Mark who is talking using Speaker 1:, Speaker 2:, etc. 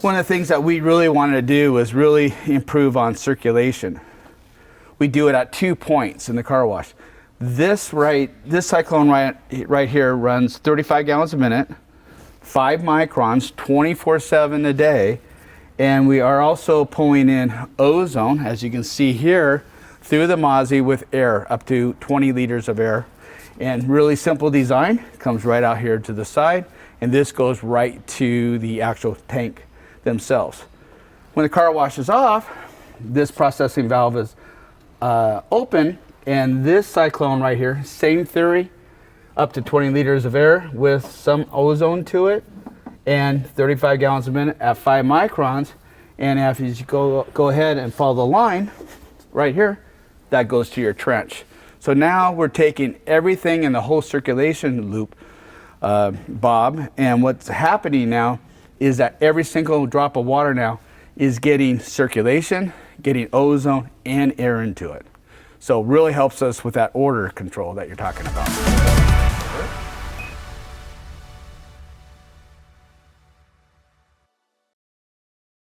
Speaker 1: One of the things that we really wanted to do was really improve on circulation. We do it at 2 points in the car wash. This cyclone right here runs 35 gallons a minute, 5 microns, 24/7 a day, and we are also pulling in ozone, as you can see here, through the Mozzie with air, up to 20 liters of air. And really simple design, comes right out here to the side, and this goes right to the actual tank themselves. When the car wash is off, this processing valve is open, and this cyclone right here, same theory, up to 20 liters of air with some ozone to it, and 35 gallons a minute at 5 microns. And if you go ahead and follow the line right here, that goes to your trench. So now we're taking everything in the whole circulation loop, Bob, and what's happening now is that every single drop of water now is getting circulation, getting ozone and air into it. So it really helps us with that odor control that you're talking about.